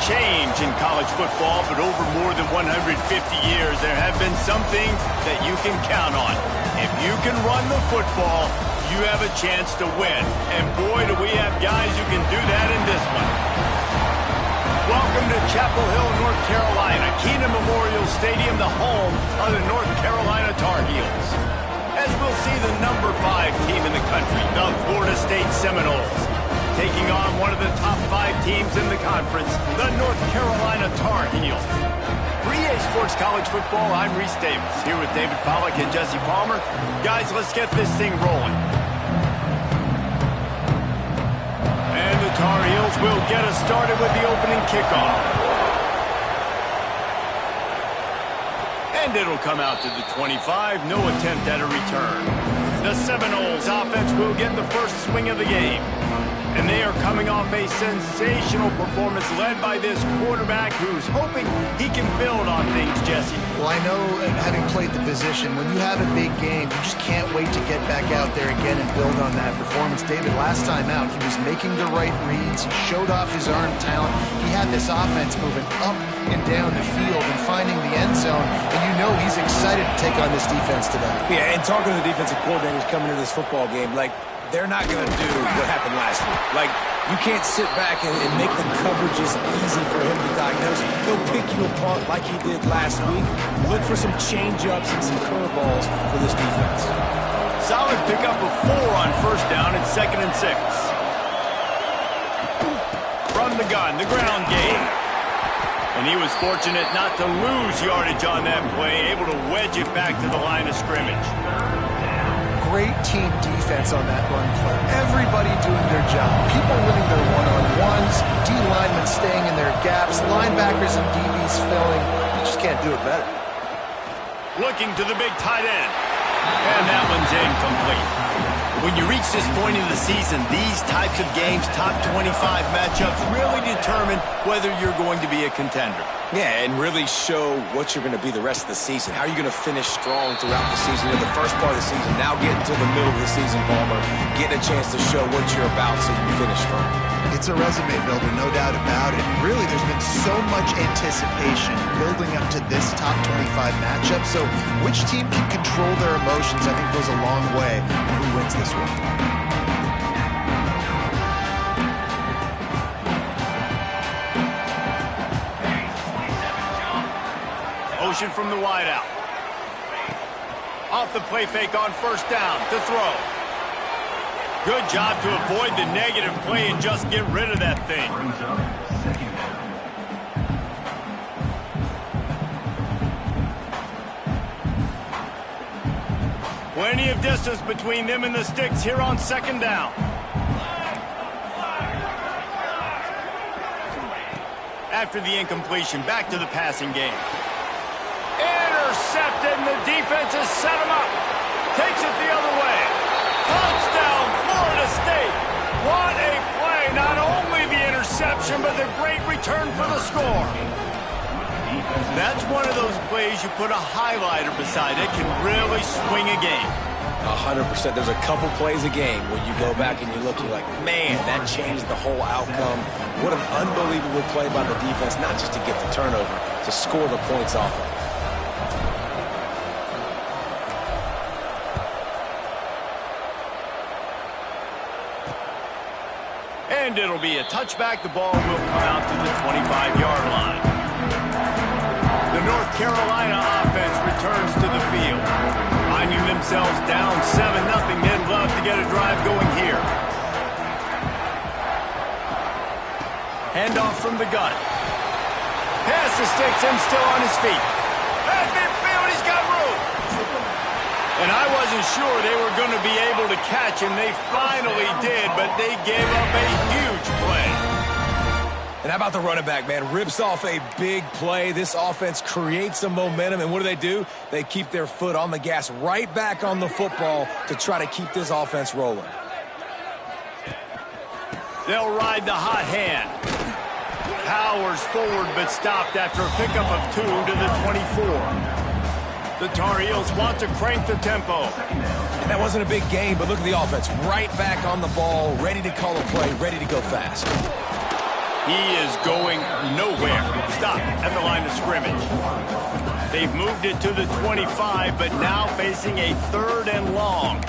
change in college football, but over more than 150 years, there have been some things that you can count on. If you can run the football, you have a chance to win. And boy, do we have guys who can do that in this one. Welcome to Chapel Hill, North Carolina, Keenan Memorial Stadium, the home of the North Carolina Tar Heels. As we'll see the number 5 team in the country, the Florida State Seminoles, taking on one of the top 5 teams in the conference, the North Carolina Tar Heels. For EA Sports College Football, I'm Reese Davis, here with David Pollack and Jesse Palmer. Guys, let's get this thing rolling. And the Tar Heels will get us started with the opening kickoff. And it'll come out to the 25, no attempt at a return. The Seminoles offense will get the first swing of the game. And they are coming off a sensational performance led by this quarterback who's hoping he can build on things, Jesse. Well, I know, having played the position, when you have a big game, you just can't wait to get back out there again and build on that performance. David, last time out, he was making the right reads. He showed off his arm talent. He had this offense moving up and down the field and finding the end zone. And you know he's excited to take on this defense today. Yeah, and talking to the defensive coordinators coming into this football game, they're not going to do what happened last week. You can't sit back and make the coverages easy for him to diagnose. He'll pick you apart like he did last week. Look for some change-ups and some curveballs for this defense. Solid pickup of 4 on first down and 2nd and 6. From the gun, the ground game. And he was fortunate not to lose yardage on that play, able to wedge it back to the line of scrimmage. Great team defense on that run play. Everybody doing their job. People winning their one-on-ones, D-linemen staying in their gaps, linebackers and DBs filling. You just can't do it better. Looking to the big tight end. And that one's incomplete. When you reach this point in the season, these types of games, top 25 matchups, really determine whether you're going to be a contender. Yeah, and really show what you're going to be the rest of the season. How are you going to finish strong throughout the season? In the first part of the season, now getting to the middle of the season, Palmer, getting a chance to show what you're about so you can finish strong. It's a resume builder, no doubt about it. Really, there's been so much anticipation building up to this top 25 matchup. So which team can control their emotions, I think, goes a long way in who wins this one. Motion from the wideout. Off the play fake on first down to throw. Good job to avoid the negative play and just get rid of that thing. Plenty of distance between them and the sticks here on 2nd down. After the incompletion, back to the passing game. Intercepted, and the defense has set him up. Takes it the other way. Touchdown, Florida State. What a play. Not only the interception, but the great return for the score. That's one of those plays you put a highlighter beside it, can really swing a game. 100%. There's a couple plays a game when you go back and you look, you're like, man, that changed the whole outcome. What an unbelievable play by the defense, not just to get the turnover, to score the points off of it. And it'll be a touchback. The ball will come out to the 25-yard line. The North Carolina offense returns to the field. Finding themselves down 7-0, they'd love to get a drive going here. Handoff from the gun. Pass to Sticks and still on his feet. At midfield, he's got room. And I wasn't sure they were going to be able to catch him. They finally did, but they gave up a huge play. And how about the running back, man? Rips off a big play. This offense creates some momentum, and what do? They keep their foot on the gas, right back on the football to try to keep this offense rolling. They'll ride the hot hand. Powers forward, but stopped after a pickup of 2 to the 24. The Tar Heels want to crank the tempo. And that wasn't a big game, but look at the offense. Right back on the ball, ready to call a play, ready to go fast. He is going nowhere. stop at the line of scrimmage. They've moved it to the 25, but now facing a 3rd and long.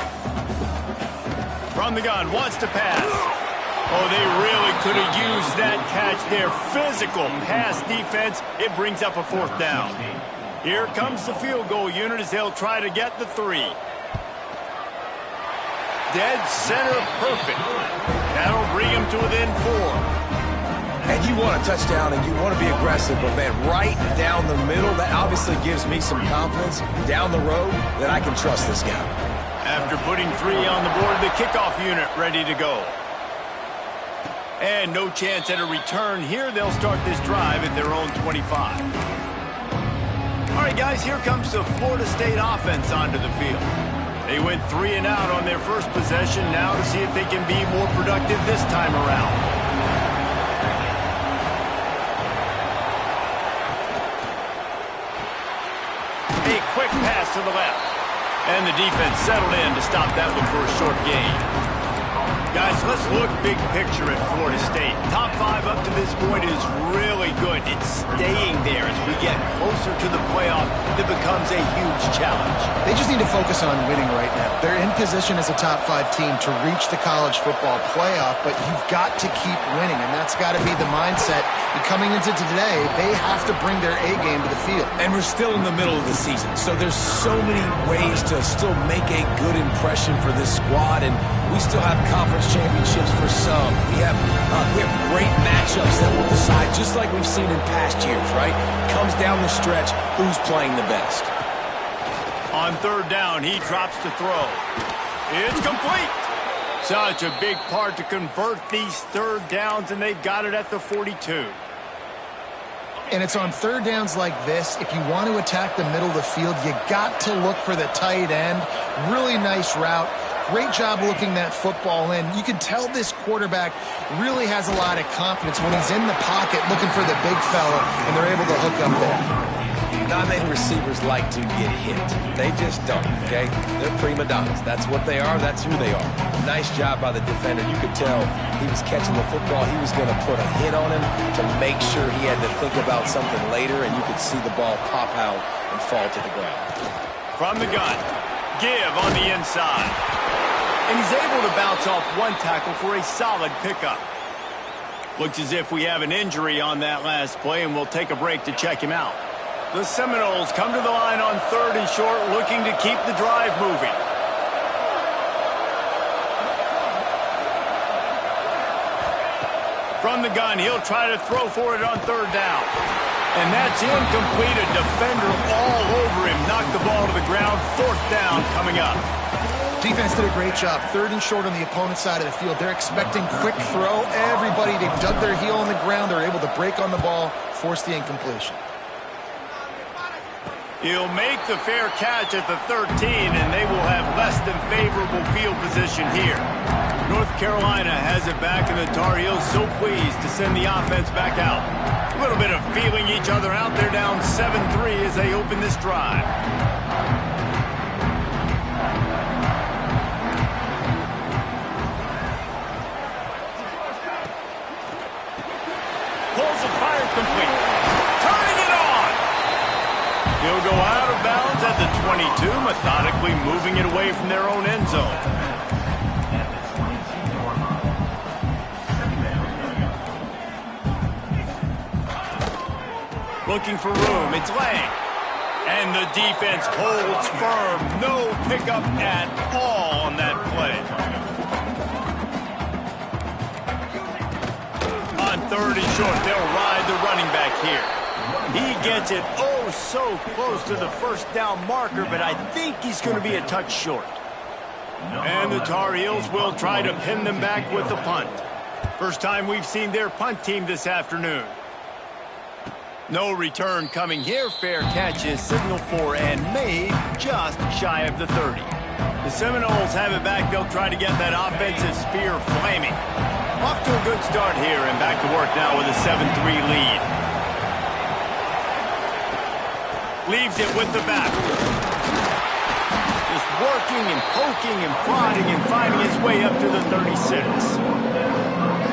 From the gun, wants to pass. Oh, they really could have used that catch there. Physical pass defense. It brings up a 4th down. Here comes the field goal unit as they'll try to get the 3. Dead center perfect. That'll bring him to within 4. And you want a touchdown and you want to be aggressive, but man, right down the middle, that obviously gives me some confidence down the road that I can trust this guy. After putting 3 on the board, the kickoff unit ready to go. And no chance at a return here. They'll start this drive at their own 25. All right, guys, here comes the Florida State offense onto the field. They went 3 and out on their first possession, now to see if they can be more productive this time around. A quick pass to the left. And the defense settled in to stop that one for a short gain. Guys, let's look big picture at Florida State. Top 5 up to this point is really good. It's staying there as we get closer to the playoff. It becomes a huge challenge. They just need to focus on winning right now. They're in position as a top 5 team to reach the college football playoff, but you've got to keep winning, and that's got to be the mindset. And coming into today, they have to bring their A game to the field. And we're still in the middle of the season, so there's so many ways to still make a good impression for this squad, and we still have conference championships for some. We have great matchups that will decide, just like we've seen in past years, right? Comes down the stretch, who's playing the best. On 3rd down, he drops to throw. It's complete. Such a big part to convert these 3rd downs, and they've got it at the 42. And it's on 3rd downs like this, if you want to attack the middle of the field, you got to look for the tight end. Really nice route. Great job looking that football in. You can tell this quarterback really has a lot of confidence when he's in the pocket looking for the big fella, and they're able to hook up there. Not many receivers like to get hit. They just don't, okay? They're prima donnas. That's what they are. That's who they are. Nice job by the defender. You could tell he was catching the football. He was going to put a hit on him to make sure he had to think about something later, and you could see the ball pop out and fall to the ground. From the gun, give on the inside. And he's able to bounce off 1 tackle for a solid pickup. Looks as if we have an injury on that last play, and we'll take a break to check him out. The Seminoles come to the line on 3rd and short, looking to keep the drive moving. From the gun, he'll try to throw for it on 3rd down. And that's incomplete. A defender all over him. Knocked the ball to the ground. 4th down coming up. Defense did a great job. 3rd and short on the opponent's side of the field. They're expecting quick throw. Everybody, they dug their heel on the ground. They're able to break on the ball, force the incompletion. He'll make the fair catch at the 13, and they will have less than favorable field position here. North Carolina has it back, and the Tar Heels so pleased to send the offense back out. A little bit of feeling each other out. They're down 7-3 as they open this drive. Pulls it, fired complete. Turning it on! He'll go out of bounds at the 22, methodically moving it away from their own end zone. Looking for room, it's Lang. And the defense holds firm. No pickup at all on that play. On 3rd and short, they'll ride the running back here. He gets it oh so close to the 1st down marker, but I think he's going to be a touch short. And the Tar Heels will try to pin them back with the punt. First time we've seen their punt team this afternoon. No return coming here. Fair catch is signaled for and made just shy of the 30. The Seminoles have it back. They'll try to get that offensive spear flaming. Off to a good start here and back to work now with a 7-3 lead. Leaves it with the back. Just working and poking and prodding and finding his way up to the 36.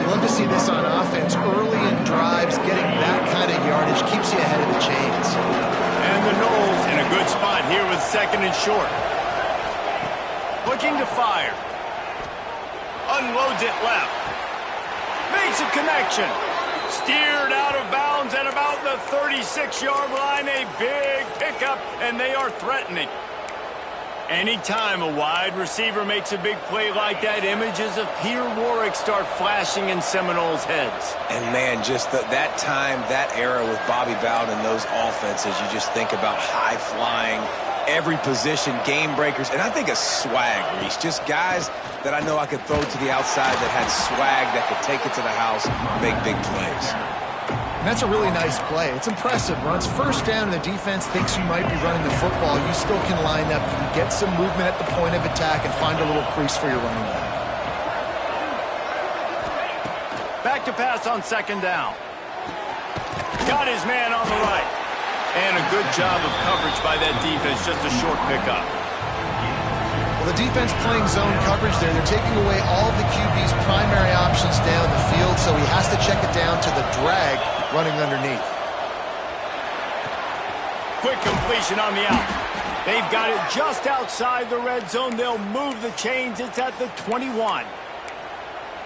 You love to see this on offense. Early in drives, getting that kind of yardage keeps second and short. Looking to fire. Unloads it left. Makes a connection. Steered out of bounds at about the 36-yard line. A big pickup, and they are threatening. Anytime a wide receiver makes a big play like that, images of Peter Warrick start flashing in Seminoles' heads. And, man, just that time, that era with Bobby Bowden and those offenses, you just think about high-flying, every position, game breakers, and I think of swag, Reese. Just guys that I know I could throw to the outside that had swag, that could take it to the house, make big plays. And that's a really nice play. It's impressive. Runs first down, and the defense thinks you might be running the football. You still can line up. You can get some movement at the point of attack and find a little crease for your running back. Back to pass on second down. Got his man on the right. And a good job of coverage by that defense. Just a short pickup. Well, the defense playing zone coverage there. They're taking away all of the QB's primary options down the field, so he has to check it down to the drag running underneath. Quick completion on the out. They've got it just outside the red zone. They'll move the chains. It's at the 21.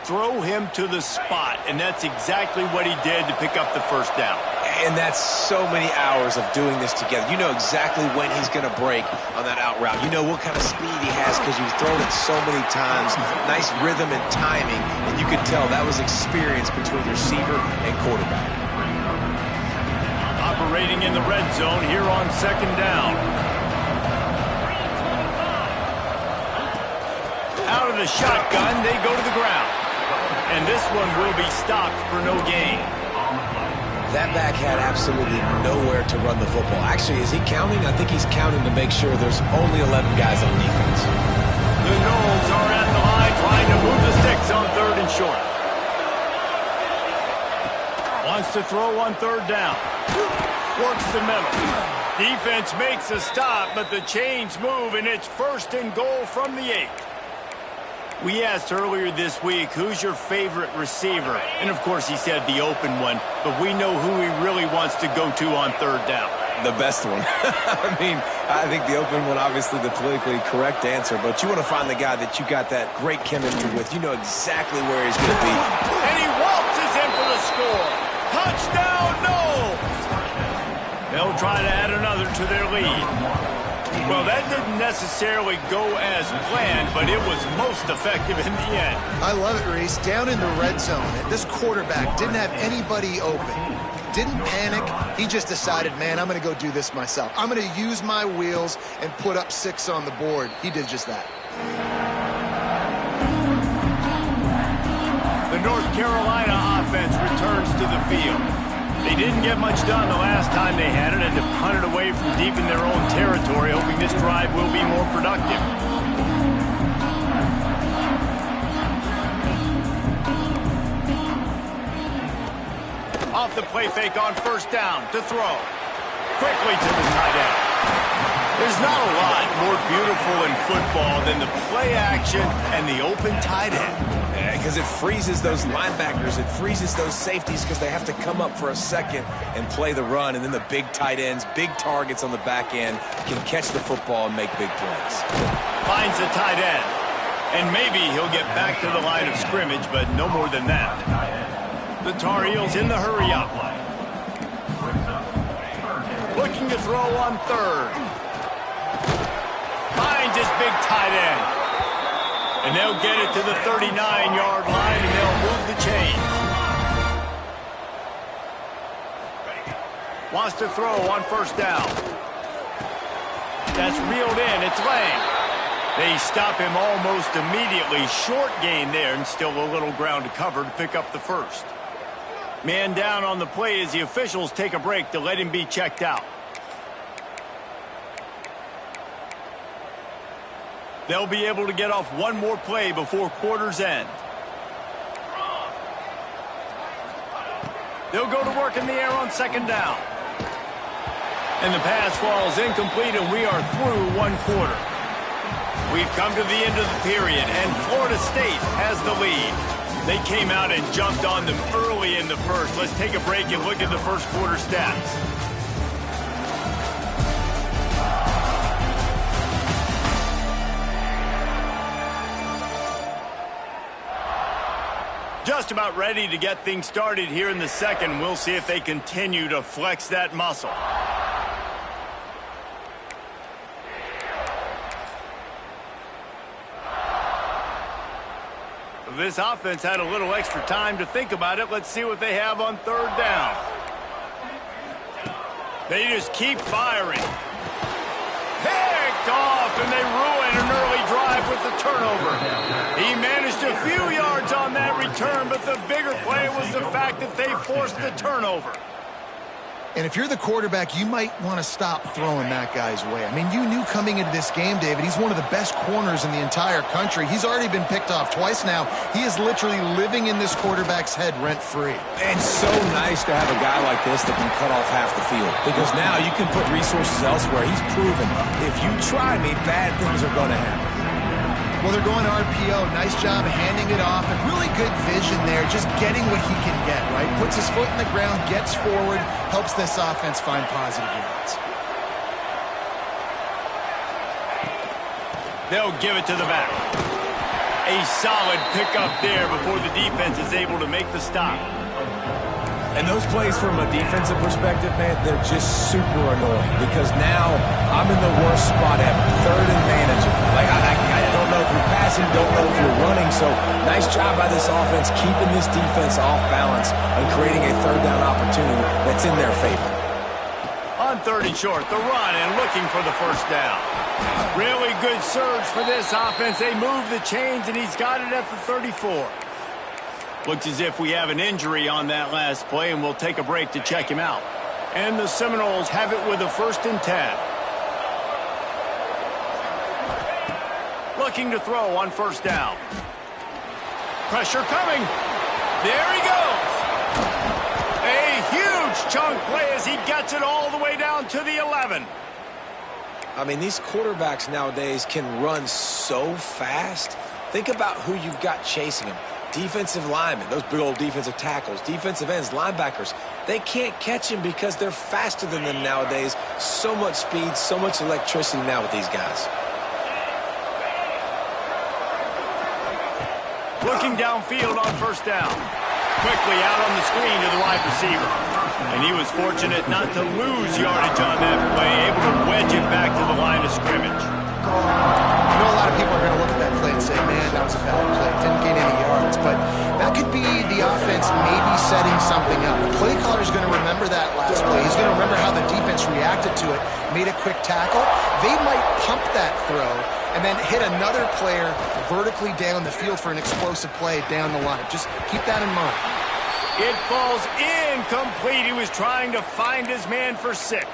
Throw him to the spot, and that's exactly what he did to pick up the first down. And that's so many hours of doing this together. You know exactly when he's going to break on that out route. You know what kind of speed he has because you've thrown it so many times. Nice rhythm and timing, and you could tell that was experience between receiver and quarterback. Operating in the red zone here on second down. Out of the shotgun, they go to the ground. And this one will be stopped for no gain. That back had absolutely nowhere to run the football. Actually, is he counting? I think he's counting to make sure there's only 11 guys on defense. The Noles are at the line trying to move the sticks on third and short. Wants to throw on third down. Works the middle. Defense makes a stop, but the chains move, and it's first and goal from the 8. We asked earlier this week, who's your favorite receiver? And, of course, he said the open one, but we know who he really wants to go to on third down. The best one. I memean, I think the open one, obviously the politically correct answer, but you want to find the guy that you got that great chemistry with. You know exactly where he's going to be. And he waltzes in for the score. Touchdown, Noles! They'll try to add another to their lead. Well, that didn't necessarily go as planned, but it was most effective in the end. I love it, Reese. Down in the red zone, this quarterback didn't have anybody open. Didn't panic. He just decided, man, I'm going to go do this myself. I'm going to use my wheels and put up 6 on the board. He did just that. The North Carolina offense returns to the field. They didn't get much done the last time they had it and to punt it away from deep in their own territory, hoping this drive will be more productive. Off the play fake on first down to throw. Quickly to the tight end. There's not a lot more beautiful in football than the play action and the open tight end. Because it freezes those linebackers. It freezes those safeties because they have to come up for a second and play the run. And then the big tight ends, big targets on the back end, can catch the football and make big plays. Finds the tight end. And maybe he'll get back to the line of scrimmage, but no more than that. The Tar Heels in the hurry-up. Looking to throw on third. Finds his big tight end. And they'll get it to the 39-yard line, and they'll move the chains. Wants to throw on first down. That's reeled in. It's Lang. They stop him almost immediately. Short gain there, and still a little ground to cover to pick up the first. Man down on the play as the officials take a break to let him be checked out. They'll be able to get off one more play before quarter's end. They'll go to work in the air on second down. And the pass falls incomplete, and we are through one quarter. We've come to the end of the period, and Florida State has the lead. They came out and jumped on them early in the first. Let's take a break and look at the first quarter stats. Just about ready to get things started here in the second. We'll see if they continue to flex that muscle. This offense had a little extra time to think about it. Let's see what they have on third down. They just keep firing. Picked off, and they ruin an early drive with the turnover. He managed a few yards on that return, but the bigger play was the fact that they forced the turnover. And if you're the quarterback, you might want to stop throwing that guy's way. I mean, you knew coming into this game, David, he's one of the best corners in the entire country. He's already been picked off twice now. He is literally living in this quarterback's head rent-free. And so nice to have a guy like this that can cut off half the field. Because now you can put resources elsewhere. He's proven if you try me, bad things are going to happen. Well, they're going RPO. Nice job handing it off. And really good vision there, just getting what he can get, right? Puts his foot in the ground, gets forward, helps this offense find positive yards. They'll give it to the back. A solid pickup there before the defense is able to make the stop. And those plays from a defensive perspective, man, they're just super annoying because now I'm in the worst spot ever. Third and manageable. Like, I don't know if you're passing, don't know if you're running. So nice job by this offense keeping this defense off balance and creating a third down opportunity that's in their favor. On third and short, the run and looking for the first down. Really good surge for this offense. They move the chains, and he's got it at the 34. Looks as if we have an injury on that last play, and we'll take a break to check him out. And the Seminoles have it with a 1st and 10. Looking to throw on first down. Pressure coming. There he goes. A huge chunk play as he gets it all the way down to the 11. I mean, these quarterbacks nowadays can run so fast. Think about who you've got chasing them. Defensive linemen, those big old defensive tackles, defensive ends, linebackers, they can't catch him because they're faster than them nowadays. So much speed, so much electricity now with these guys. Looking downfield on first down. Quickly out on the screen to the wide receiver. And he was fortunate not to lose yardage on that play, able to wedge it back to the line of scrimmage. I know a lot of people are going to look at that play and say, man, that was a bad play. Didn't gain any yards. But that could be the offense maybe setting something up. The play caller is going to remember that last play. He's going to remember how the defense reacted to it, made a quick tackle. They might pump that throw and then hit another player vertically down the field for an explosive play down the line. Just keep that in mind. It falls incomplete. He was trying to find his man for 6.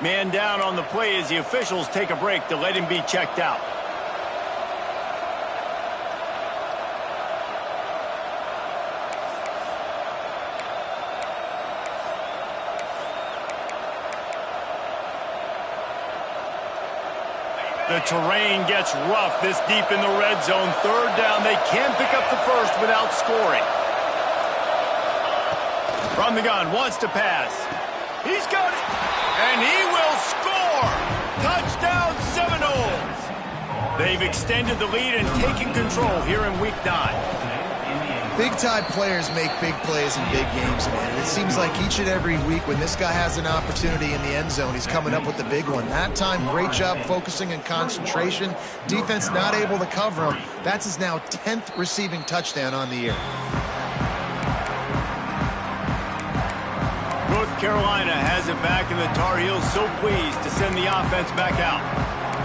Man down on the play as the officials take a break to let him be checked out. The terrain gets rough this deep in the red zone. Third down, they can pick up the first without scoring. From the gun, wants to pass. He's got it, and he will score! Touchdown Seminoles! They've extended the lead and taken control here in Week 9. Big-time players make big plays in big games, man. It seems like each and every week when this guy has an opportunity in the end zone, he's coming up with the big one. That time, great job focusing and concentration. Defense not able to cover him. That's his now 10th receiving touchdown on the year. North Carolina has it back, and the Tar Heels so pleased to send the offense back out.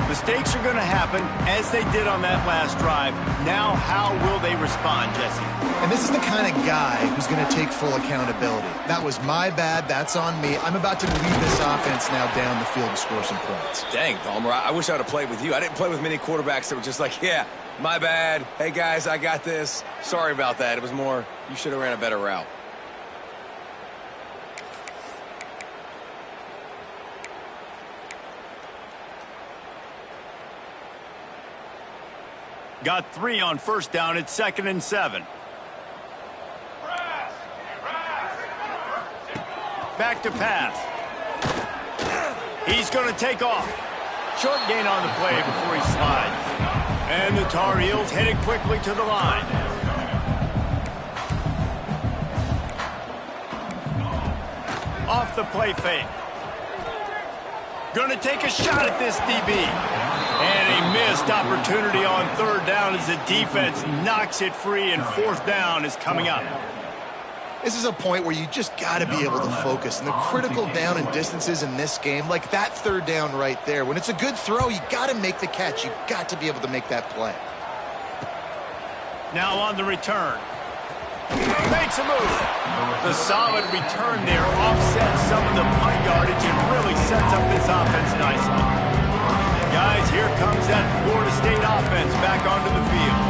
Mistakes are going to happen, as they did on that last drive. Now, how will they respond, Jesse? And this is the kind of guy who's going to take full accountability. That was my bad. That's on me. I'm about to lead this offense now down the field to score some points. Dang, Palmer, I wish I would have played with you. I didn't play with many quarterbacks that were just like, yeah, my bad. Hey, guys, I got this. Sorry about that. It was more, you should have ran a better route. Got 3 on first down. It's 2nd and 7. Back to pass. He's going to take off. Short gain on the play before he slides. And the Tar Heels headed quickly to the line. Off the play fake. Going to take a shot at this DB. And a missed opportunity on third down as the defense knocks it free, and fourth down is coming up. This is a point where you just got to be able to focus. And the critical down and distances in this game, like that third down right there, when it's a good throw, you got to make the catch. You've got to be able to make that play. Now on the return. Makes a move. The solid return there offsets some of the punt yardage and really sets up this offense nicely. Guys, here comes that Florida State offense back onto the field.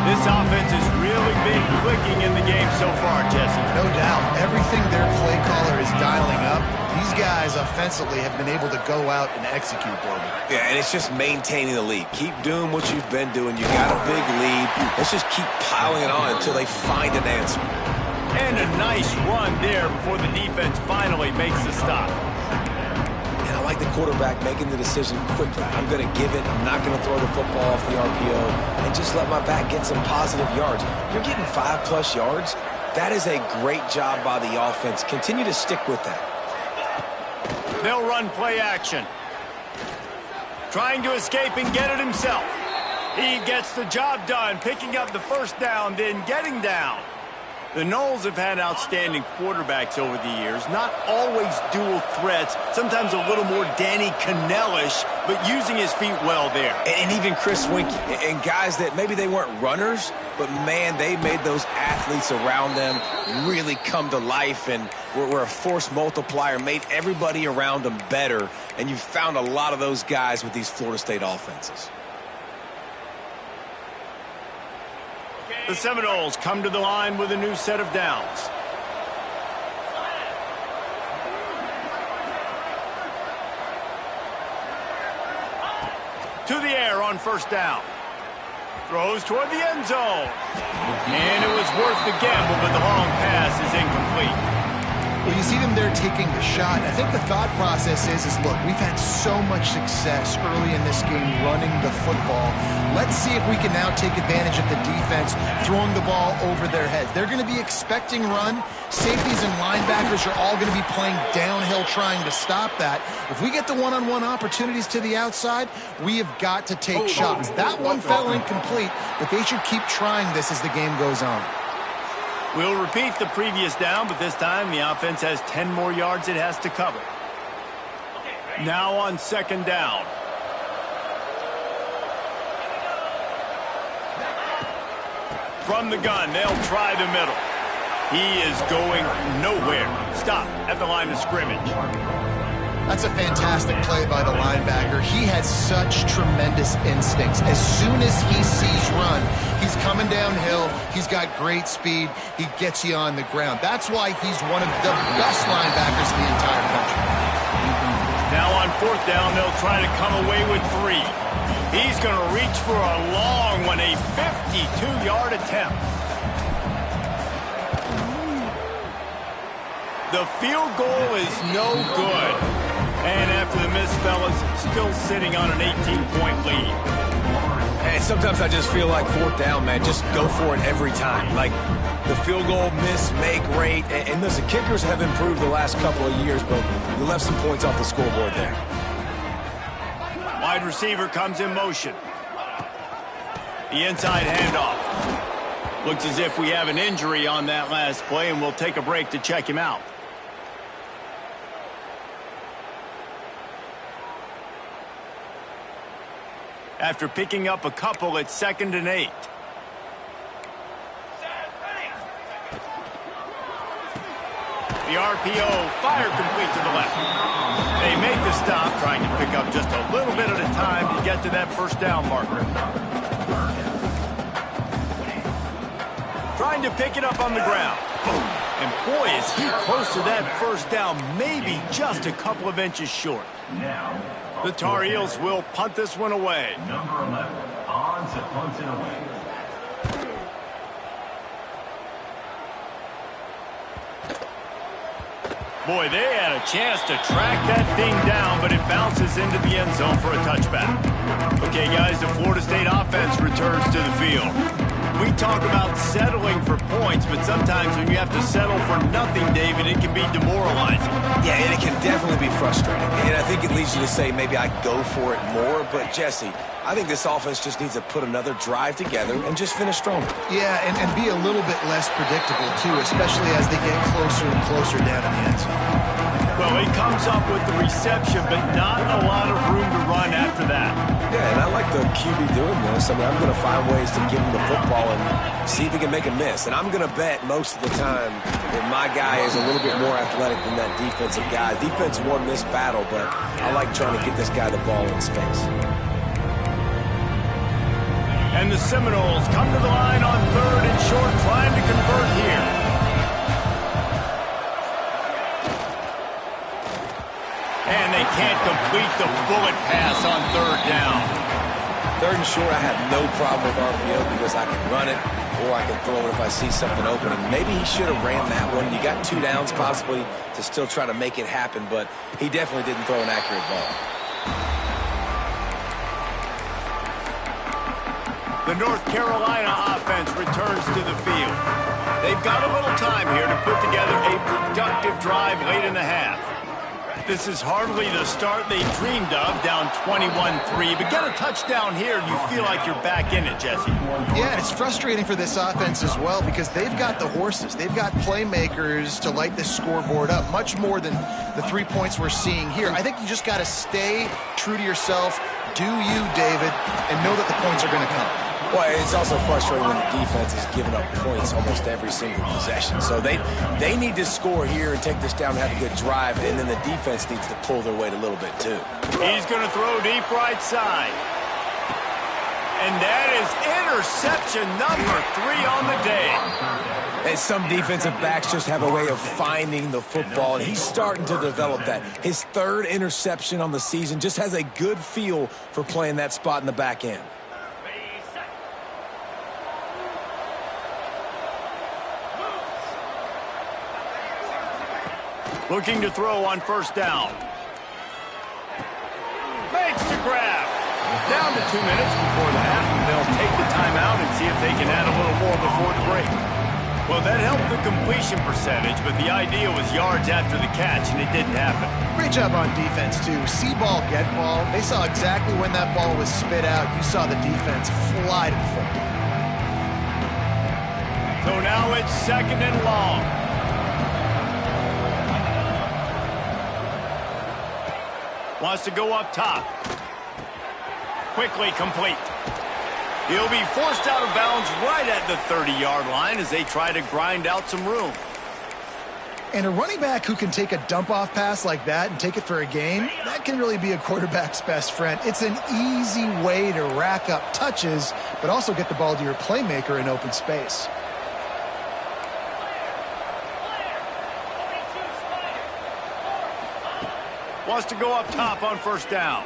This offense has really been clicking in the game so far, Jesse. No doubt. Everything their play caller is dialing up, these guys offensively have been able to go out and execute, Bobby. Yeah, and it's just maintaining the lead. Keep doing what you've been doing. You got a big lead. Let's just keep piling it on until they find an answer. And a nice run there before the defense finally makes the stop. And I like the quarterback making the decision quickly. I'm going to give it. I'm not going to throw the football off the RPO and just let my back get some positive yards. You're getting 5+ yards. That is a great job by the offense. Continue to stick with that. They'll run play action. Trying to escape and get it himself. He gets the job done, picking up the first down, then getting down. The Noles have had outstanding quarterbacks over the years, not always dual threats, sometimes a little more Danny Cannell-ish, but using his feet well there. And even Chris Winkie, and guys that maybe they weren't runners, but man, they made those athletes around them really come to life and were a force multiplier, made everybody around them better, and you found a lot of those guys with these Florida State offenses. The Seminoles come to the line with a new set of downs. To the air on first down. Throws toward the end zone. And it was worth the gamble, but the long pass is incomplete. Well, you see them there taking the shot. I think the thought process is look, we've had so much success early in this game running the football. Let's see if we can now take advantage of the defense throwing the ball over their heads. They're going to be expecting run. Safeties and linebackers are all going to be playing downhill trying to stop that. If we get the one-on-one opportunities to the outside, we have got to take shots. That one fell incomplete, but they should keep trying this as the game goes on. We'll repeat the previous down, but this time the offense has 10 more yards it has to cover. Now on second down. From the gun, they'll try the middle. He is going nowhere. Stop at the line of scrimmage. That's a fantastic play by the linebacker. He has such tremendous instincts. As soon as he sees run, he's coming downhill. He's got great speed. He gets you on the ground. That's why he's one of the best linebackers in the entire country. Now on fourth down, they'll try to come away with 3. He's going to reach for a long one, a 52-yard attempt. The field goal is no good. And after the miss, fellas, still sitting on an 18-point lead. And sometimes I just feel like fourth down, man, just go for it every time. Like the field goal, miss, make, rate. And listen, kickers have improved the last couple of years, but you left some points off the scoreboard there. Wide receiver comes in motion. The inside handoff. Looks as if we have an injury on that last play, and we'll take a break to check him out. After picking up a couple, it's 2nd and 8. The RPO, fire complete to the left. They make the stop, trying to pick up just a little bit at a time to get to that first down marker. Trying to pick it up on the ground. Boom. And boy, is he close to that first down, maybe just a couple of inches short. The Tar Heels will punt this one away. Number 11, on to punt it away. Boy, they had a chance to track that thing down, but it bounces into the end zone for a touchback. Okay, guys, the Florida State offense returns to the field. we talk about settling for points, but sometimes when you have to settle for nothing, David, it can be demoralizing. Yeah, and it can definitely be frustrating. And I think it leads you to say maybe I go for it more. But, Jesse, I think this offense just needs to put another drive together and just finish stronger. Yeah, and be a little bit less predictable, too, especially as they get closer and closer down in the end zone. Well, he comes up with the reception, but not a lot of room to run after that. Yeah, and I like the QB doing this. I mean, I'm going to find ways to give him the football and see if he can make a miss. And I'm going to bet most of the time that my guy is a little bit more athletic than that defensive guy. Defense won this battle, but I like trying to get this guy the ball in space. And the Seminoles come to the line on 3rd and short, trying to convert here. And they can't complete the bullet pass on 3rd down. 3rd and short, I have no problem with RPO because I can run it or I can throw it if I see something open. And maybe he should have ran that one. You got 2 downs possibly to still try to make it happen, but he definitely didn't throw an accurate ball. The North Carolina offense returns to the field. They've got a little time here to put together a productive drive late in the half. This is hardly the start they dreamed of, down 21-3. But get a touchdown here, and you feel like you're back in it, Jesse. Yeah, and it's frustrating for this offense as well because they've got the horses. They've got playmakers to light this scoreboard up, much more than the 3 points we're seeing here. I think you just got to stay true to yourself, do you, David, and know that the points are going to come. Well, it's also frustrating when the defense is giving up points almost every single possession. So they need to score here and take this down and have a good drive, and then the defense needs to pull their weight a little bit too. He's going to throw deep right side. And that is interception number 3 on the day. And some defensive backs just have a way of finding the football, and he's starting to develop that. His 3rd interception on the season, just has a good feel for playing that spot in the back end. Looking to throw on 1st down. Makes the grab. Down to 2 minutes before the half, and they'll take the timeout and see if they can add a little more before the break. Well, that helped the completion percentage, but the idea was yards after the catch, and it didn't happen. Great job on defense, too. See ball, get ball. They saw exactly when that ball was spit out. You saw the defense fly to the football. So now it's 2nd and long. Wants to go up top. Quickly complete. He'll be forced out of bounds right at the 30-yard line as they try to grind out some room. And a running back who can take a dump-off pass like that and take it for a gain, that can really be a quarterback's best friend. It's an easy way to rack up touches, but also get the ball to your playmaker in open space. Wants to go up top on 1st down.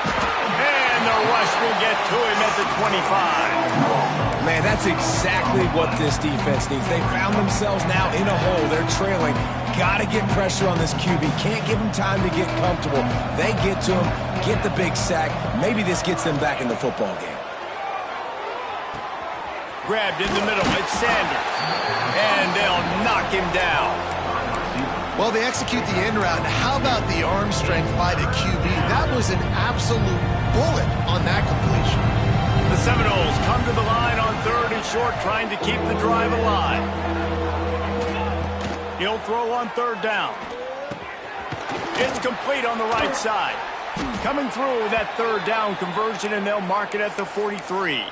And the rush will get to him at the 25. Man, that's exactly what this defense needs. They found themselves now in a hole. They're trailing. Got to get pressure on this QB. Can't give him time to get comfortable. They get to him, get the big sack. Maybe this gets them back in the football game. Grabbed in the middle. It's Sanders. And they'll knock him down. Well, they execute the end route. How about the arm strength by the QB? That was an absolute bullet on that completion. The Seminoles come to the line on 3rd and short, trying to keep the drive alive. He'll throw on 3rd down. It's complete on the right side. Coming through with that 3rd down conversion, and they'll mark it at the 43.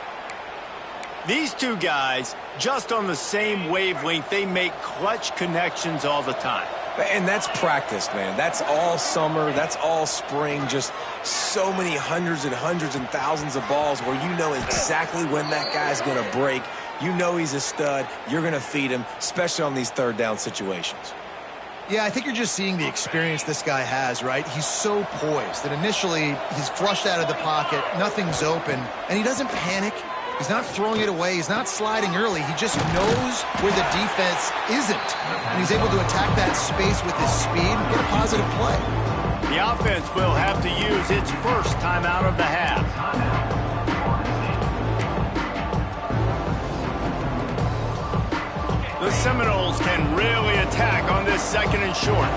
These two guys, just on the same wavelength, they make clutch connections all the time. And that's practice, man. That's all summer. That's all spring. Just so many hundreds and thousands of balls where you know exactly when that guy's going to break. You know he's a stud. You're going to feed him, especially on these 3rd down situations. Yeah, I think you're just seeing the experience this guy has, right? He's so poised that initially he's flushed out of the pocket, nothing's open, and he doesn't panic. He's not throwing it away. He's not sliding early. He just knows where the defense isn't. And he's able to attack that space with his speed and get a positive play. The offense will have to use its 1st timeout of the half. The Seminoles can really attack on this 2nd and short.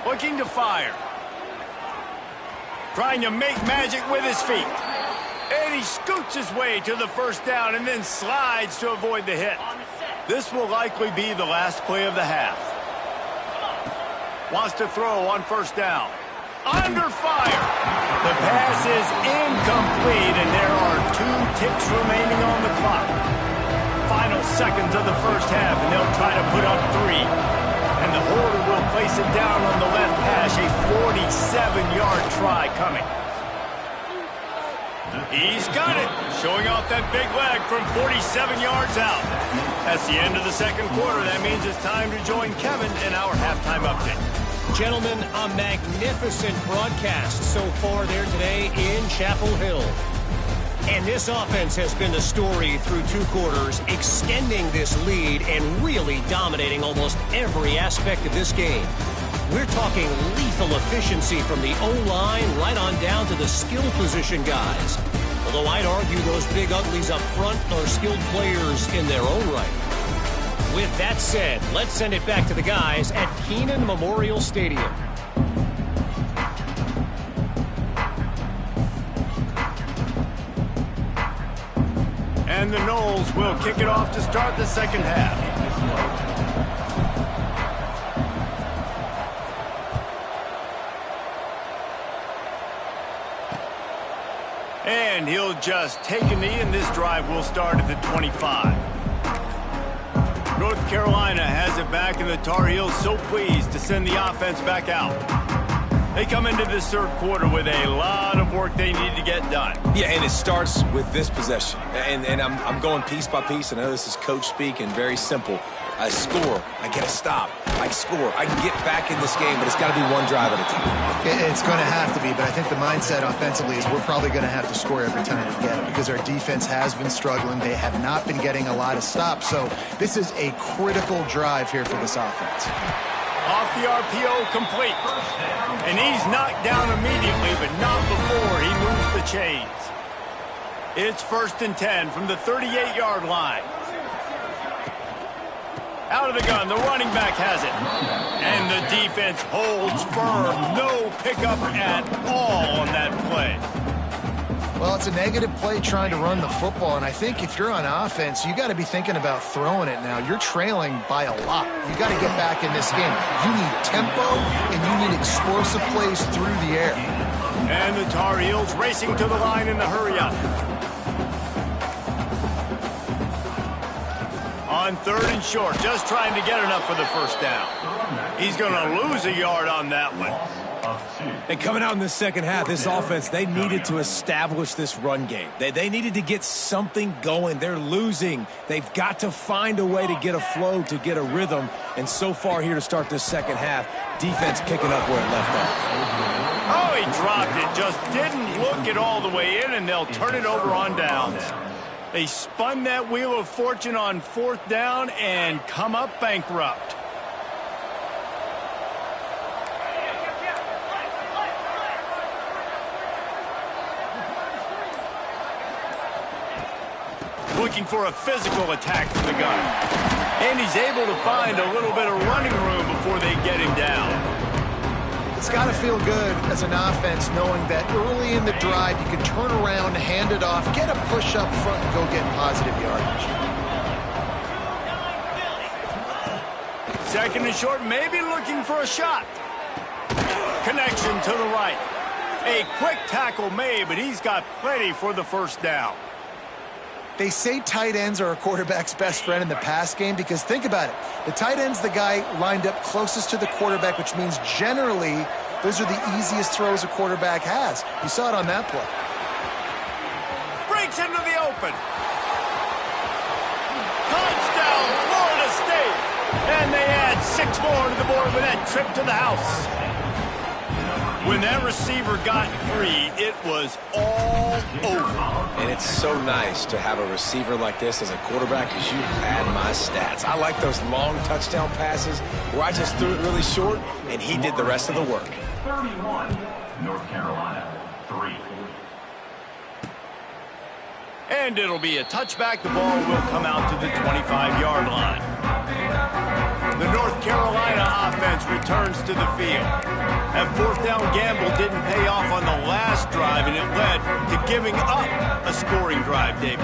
Looking to fire. Trying to make magic with his feet. And he scoots his way to the 1st down and then slides to avoid the hit. This will likely be the last play of the half. Wants to throw on 1st down. Under fire. The pass is incomplete, and there are 2 ticks remaining on the clock. Final seconds of the 1st half, and they'll try to put up 3. And the Horder will place it down on the left hash, a 47-yard try coming. He's got it, showing off that big leg from 47 yards out. That's the end of the 2nd quarter. That means it's time to join Kevin in our halftime update. Gentlemen, a magnificent broadcast so far there today in Chapel Hill. And this offense has been the story through 2 quarters, extending this lead and really dominating almost every aspect of this game. We're talking lethal efficiency from the O-line right on down to the skill position guys. Although I'd argue those big uglies up front are skilled players in their own right. With that said, let's send it back to the guys at Kenan Memorial Stadium. And the Noles will kick it off to start the 2nd half. And he'll just take a knee, and this drive will start at the 25. North Carolina has it back, and the Tar Heels so pleased to send the offense back out. They come into this 3rd quarter with a lot of work they need to get done. Yeah, and it starts with this possession. And I'm going piece by piece. I know this is coach speak and very simple. I score. I get a stop. I score. I can get back in this game, but it's got to be one drive at a time. It's going to have to be, but I think the mindset offensively is we're probably going to have to score every time we get it because our defense has been struggling. They have not been getting a lot of stops, so this is a critical drive here for this offense. Off the RPO, complete. And he's knocked down immediately, but not before he moves the chains. It's 1st and 10 from the 38-yard line. Out of the gun, the running back has it. And the defense holds firm. No pickup at all on that play. Well, it's a negative play trying to run the football, and I think if you're on offense, you got to be thinking about throwing it now. You're trailing by a lot. You got to get back in this game. You need tempo, and you need explosive plays through the air. And the Tar Heels racing to the line in the hurry-up. On 3rd and short, just trying to get enough for the 1st down. He's going to lose a yard on that one. And coming out in the 2nd half, this offense, they needed to establish this run game. They needed to get something going. They're losing. They've got to find a way to get a flow, to get a rhythm. And so far here to start this 2nd half, defense picking up where it left off. Oh, he dropped it. Just didn't look it all the way in, and they'll turn it over on downs. They spun that wheel of fortune on 4th down and come up bankrupt. Looking for a physical attack from the gun. And he's able to find a little bit of running room before they get him down. It's got to feel good as an offense knowing that early in the drive you can turn around, hand it off, get a push up front, and go get positive yardage. 2nd and short, maybe looking for a shot. Connection to the right. A quick tackle made, but he's got plenty for the 1st down. They say tight ends are a quarterback's best friend in the pass game because think about it. The tight end's the guy lined up closest to the quarterback, which means generally those are the easiest throws a quarterback has. You saw it on that play. Breaks into the open. Touchdown, Florida State. And they add 6 more to the board with that trip to the house. When that receiver got free, it was all over. And it's so nice to have a receiver like this as a quarterback because you had my stats. I like those long touchdown passes where I just threw it really short and he did the rest of the work. 31, North Carolina, 3. And it'll be a touchback. The ball will come out to the 25-yard line. The North Carolina offense returns to the field. That fourth down gamble didn't pay off on the last drive, and it led to giving up a scoring drive, David.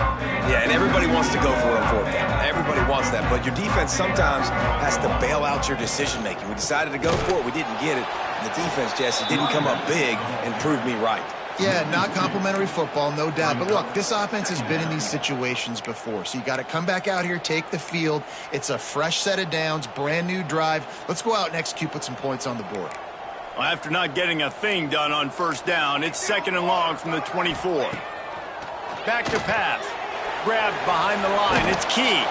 Yeah, and everybody wants to go for it on fourth down. Everybody wants that, but your defense sometimes has to bail out your decision-making. We decided to go for it. We didn't get it. And the defense, Jesse, didn't come up big and prove me right. Yeah, not complimentary football, no doubt. But look, this offense has been in these situations before. So you got to come back out here, take the field. It's a fresh set of downs, brand new drive. Let's go out and execute, put some points on the board. Well, after not getting a thing done on first down, it's 2nd and long from the 24. Back to pass. Grabbed behind the line. It's Key.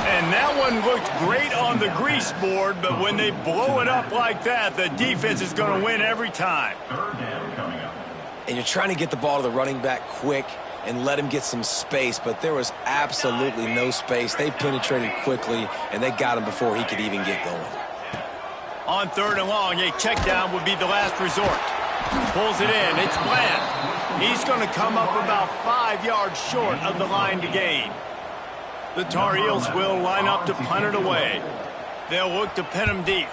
And that one looked great on the grease board, but when they blow it up like that, the defense is going to win every time. Third down coming up. And you're trying to get the ball to the running back quick and let him get some space, but there was absolutely no space. They penetrated quickly, and they got him before he could even get going. On 3rd and long, a check down would be the last resort. Pulls it in. It's Bland. He's going to come up about 5 yards short of the line to gain. The Tar Heels will line up to punt it away. They'll look to pin him deep.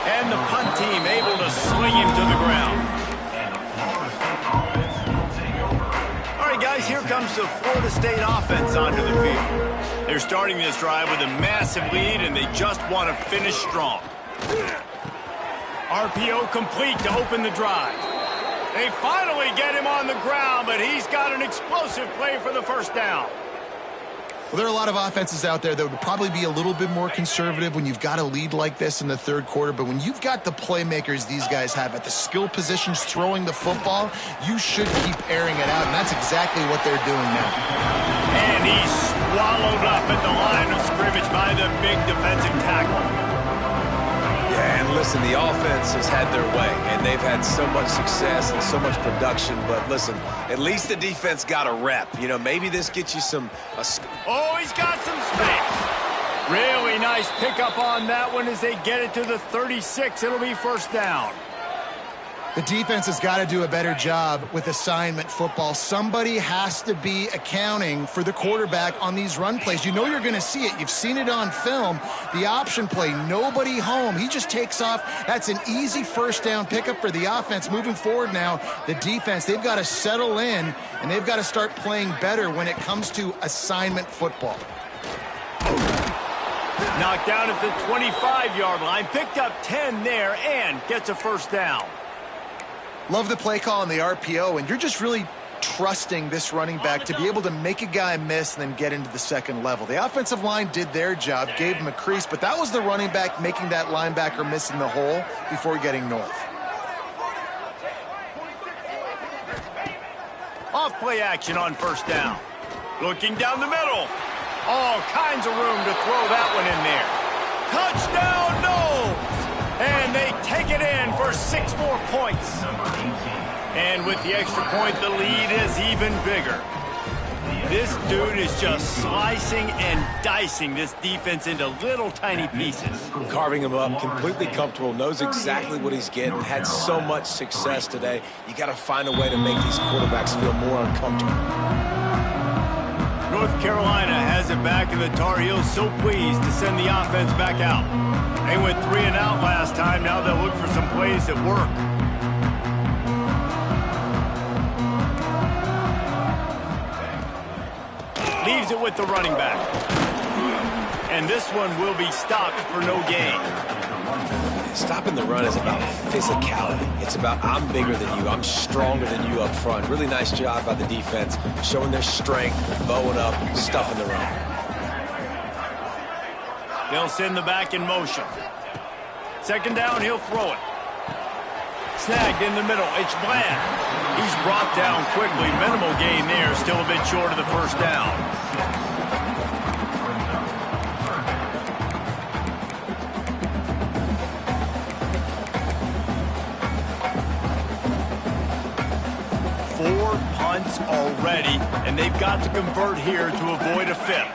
And the punt team able to sling him to the ground. And the Florida State offense will take over. All right, guys, here comes the Florida State offense onto the field. They're starting this drive with a massive lead, and they just want to finish strong. RPO complete to open the drive. They finally get him on the ground, but he's got an explosive play for the first down. Well, there are a lot of offenses out there that would probably be a little bit more conservative when you've got a lead like this in the third quarter. But when you've got the playmakers these guys have at the skill positions throwing the football, you should keep airing it out, and that's exactly what they're doing now. And he's swallowed up at the line of scrimmage by the big defensive tackle. Yeah, and listen, the offense has had their way, and they've had so much success and so much production. But listen, at least the defense got a rep. You know, maybe this gets you some... Oh, he's got some space. Really nice pickup on that one as they get it to the 36. It'll be first down. The defense has got to do a better job with assignment football. Somebody has to be accounting for the quarterback on these run plays. You know you're going to see it. You've seen it on film. The option play, nobody home. He just takes off. That's an easy first down pickup for the offense. Moving forward now, the defense, they've got to settle in, and they've got to start playing better when it comes to assignment football. Knocked down at the 25-yard line. Picked up 10 there and gets a first down. Love the play call on the RPO, and you're just really trusting this running back to be able to make a guy miss and then get into the second level. The offensive line did their job, gave him a crease, but that was the running back making that linebacker miss in the hole before getting north. Off play action on first down. Looking down the middle. All kinds of room to throw that one in there. Touchdown, no! And they take it in for 6 more points. Number 18. And with the extra point, the lead is even bigger. This dude is just slicing and dicing this defense into little tiny pieces. Carving him up, completely comfortable, knows exactly what he's getting, had so much success today. You got to find a way to make these quarterbacks feel more uncomfortable. North Carolina has it back, and the Tar Heels so pleased to send the offense back out. They went 3 and out last time. Now they'll look for some plays that work. Leaves it with the running back. And this one will be stopped for no gain. Stopping the run is about physicality. It's about I'm bigger than you. I'm stronger than you up front. Really nice job by the defense, showing their strength, bowing up, stuffing the run. They'll send the back in motion. Second down, he'll throw it. Snagged in the middle. It's Bland. He's brought down quickly. Minimal gain there. Still a bit short of the first down. Four punts already, and they've got to convert here to avoid a fifth.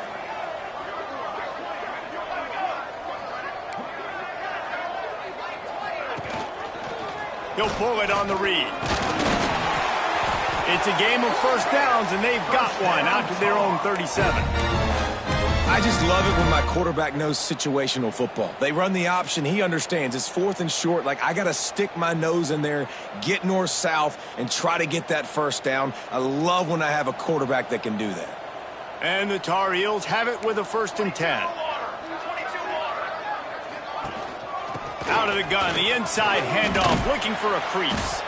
He'll pull it on the read. It's a game of first downs, and they've got one out to their own 37. I just love it when my quarterback knows situational football. They run the option. He understands. It's 4th and short. Like, I got to stick my nose in there, get north-south, and try to get that first down. I love when I have a quarterback that can do that. And the Tar Heels have it with a 1st and 10. Out of the gun, the inside handoff, looking for a crease.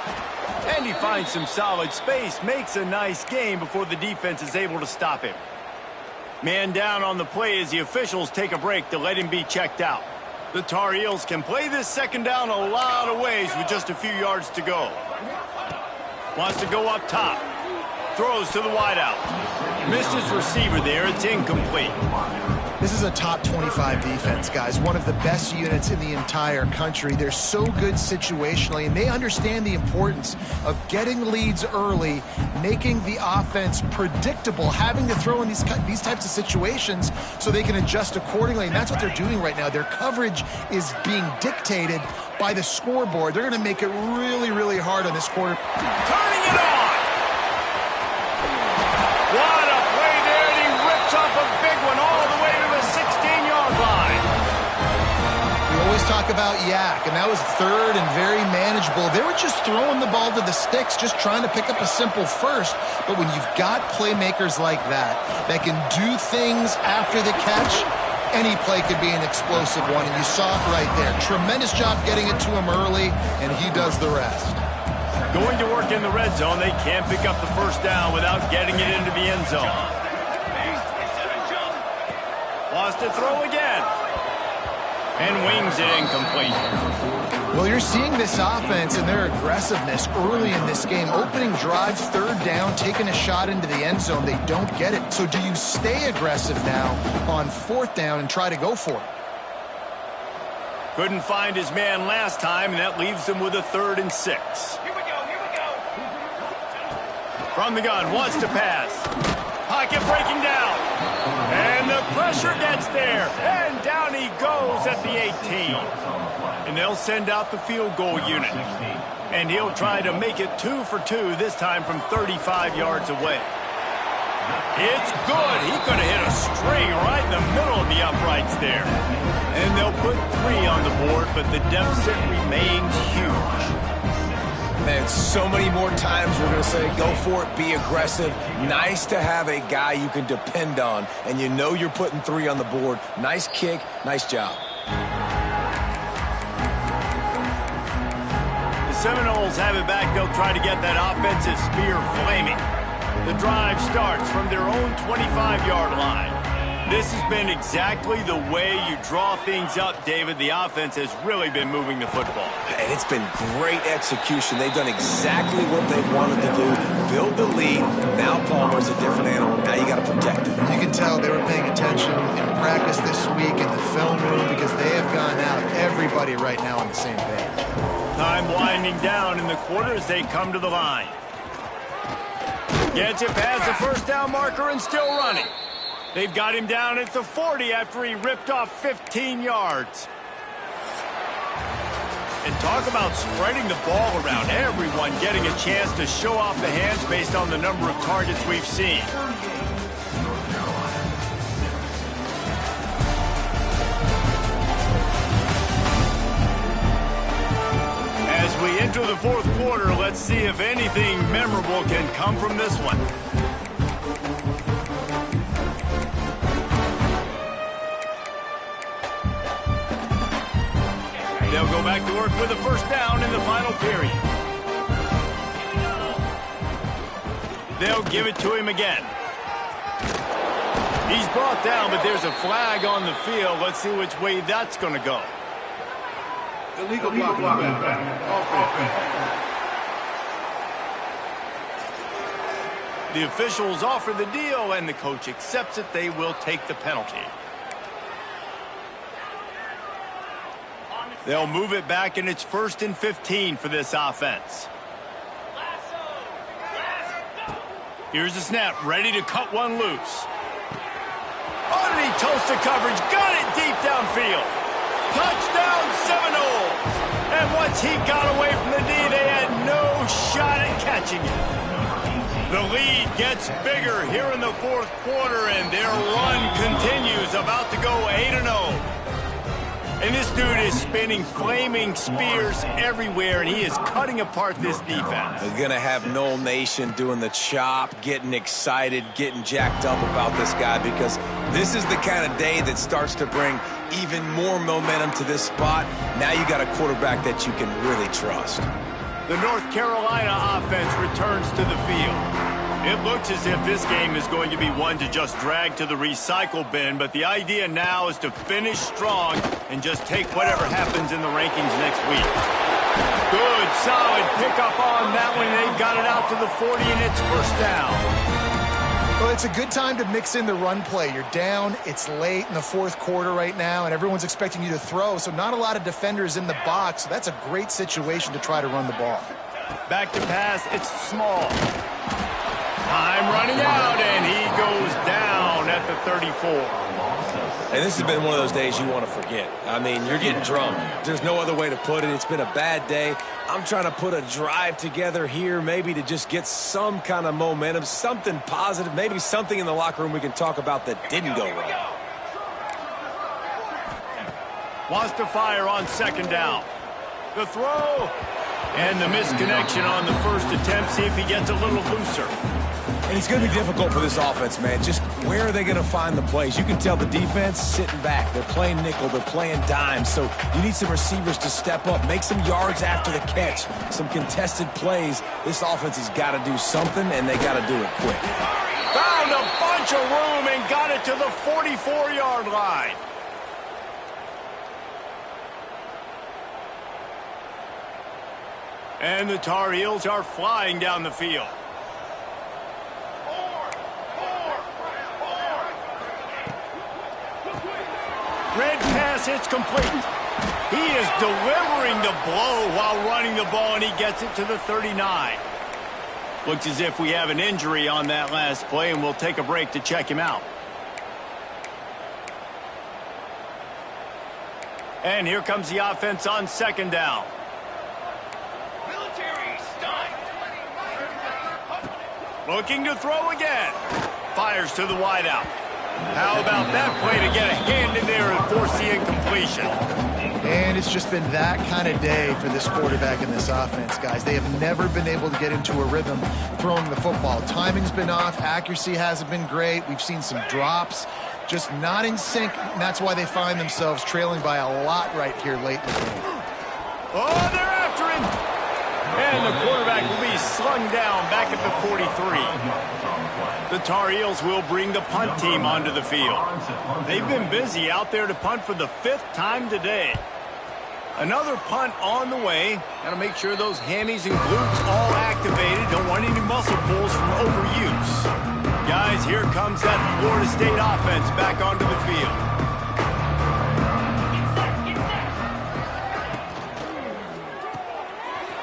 And he finds some solid space, makes a nice gain before the defense is able to stop him. Man down on the play as the officials take a break to let him be checked out. The Tar Heels can play this second down a lot of ways with just a few yards to go. Wants to go up top. Throws to the wideout. Missed his receiver there. It's incomplete. This is a top 25 defense, guys. One of the best units in the entire country. They're so good situationally, and they understand the importance of getting leads early, making the offense predictable, having to throw in these types of situations so they can adjust accordingly. And that's what they're doing right now. Their coverage is being dictated by the scoreboard. They're going to make it really, really hard on this quarter. Turning it on! What a play there, and he rips off a big one all the way to the 16-yard line. We always talk about Yak, and that was 3rd and very manageable. They were just throwing the ball to the sticks, just trying to pick up a simple first. But when you've got playmakers like that can do things after the catch, any play could be an explosive one, and you saw it right there. Tremendous job getting it to him early, and he does the rest. Going to work in the red zone, they can't pick up the first down without getting it into the end zone. Wants to throw again. And wings it incomplete. Well, you're seeing this offense and their aggressiveness early in this game. Opening drive, 3rd down, taking a shot into the end zone. They don't get it. So do you stay aggressive now on 4th down and try to go for it? Couldn't find his man last time, and that leaves him with a 3rd and 6. From the gun, wants to pass. Pocket breaking down. And the pressure gets there. And down he goes at the 18. And they'll send out the field goal unit. And he'll try to make it 2 for 2, this time from 35 yards away. It's good. He could have hit a string right in the middle of the uprights there. And they'll put 3 on the board, but the deficit remains huge. Man, so many more times we're going to say, go for it, be aggressive. Nice to have a guy you can depend on, and you know you're putting 3 on the board. Nice kick, nice job. The Seminoles have it back. They'll try to get that offensive spear flaming. The drive starts from their own 25-yard line. This has been exactly the way you draw things up, David. The offense has really been moving the football. And it's been great execution. They've done exactly what they wanted to do. Build the lead. Now Palmer's a different animal. Now you got to protect him. You can tell they were paying attention in practice this week in the film room because they have gone out, everybody right now on the same page. Time winding down in the quarter as they come to the line. Gets it past the first down marker and still running. They've got him down at the 40 after he ripped off 15 yards. And talk about spreading the ball around. Everyone getting a chance to show off the hands based on the number of targets we've seen. As we enter the 4th quarter, let's see if anything memorable can come from this one. They'll go back to work with a first down in the final period. They'll give it to him again. He's brought down, but there's a flag on the field. Let's see which way that's going to go. Illegal block. The officials offer the deal, and the coach accepts it. They will take the penalty. They'll move it back, and it's 1st and 15 for this offense. Here's the snap, ready to cut one loose. Oh, did he toast the coverage? Got it deep downfield. Touchdown, Seminoles! And once he got away from the D, they had no shot at catching it. The lead gets bigger here in the fourth quarter, and their run continues, about to go 8-0. And this dude is spinning flaming spears everywhere, and he is cutting apart this defense. We're going to have Noel Nation doing the chop, getting excited, getting jacked up about this guy, because this is the kind of day that starts to bring even more momentum to this spot. Now you got a quarterback that you can really trust. The North Carolina offense returns to the field. It looks as if this game is going to be one to just drag to the recycle bin, but the idea now is to finish strong and just take whatever happens in the rankings next week. Good, solid pickup on that one. They've got it out to the 40, and it's first down. Well, it's a good time to mix in the run play. You're down, it's late in the fourth quarter right now, and everyone's expecting you to throw, so not a lot of defenders in the box. So that's a great situation to try to run the ball. Back to pass, it's small. Time running out, and he goes down at the 34. And this has been one of those days you want to forget. I mean, you're getting drunk. There's no other way to put it. It's been a bad day. I'm trying to put a drive together here, maybe to just get some kind of momentum, something positive, maybe something in the locker room we can talk about that didn't go wrong. Wants to fire on second down. The throw. And the misconnection on the first attempt. See if he gets a little looser. And it's going to be difficult for this offense, man. Just where are they going to find the plays? You can tell the defense sitting back. They're playing nickel. They're playing dime. So you need some receivers to step up, make some yards after the catch, some contested plays. This offense has got to do something, and they got to do it quick. Found a bunch of room and got it to the 44-yard line. And the Tar Heels are flying down the field. Red pass, it's complete. He is delivering the blow while running the ball, and he gets it to the 39. Looks as if we have an injury on that last play, and we'll take a break to check him out. And here comes the offense on second down. Looking to throw again. Fires to the wideout. How about that play to get a hand in there and force the incompletion? And it's just been that kind of day for this quarterback and this offense, guys. They have never been able to get into a rhythm throwing the football. Timing's been off. Accuracy hasn't been great. We've seen some drops. Just not in sync, and that's why they find themselves trailing by a lot right here late in the game. Oh, they're after him! And the quarterback will be slung down back at the 43. The Tar Heels will bring the punt team onto the field. They've been busy out there to punt for the 5th time today. Another punt on the way. Got to make sure those hammies and glutes all activated. Don't want any muscle pulls from overuse. Guys, here comes that Florida State offense back onto the field.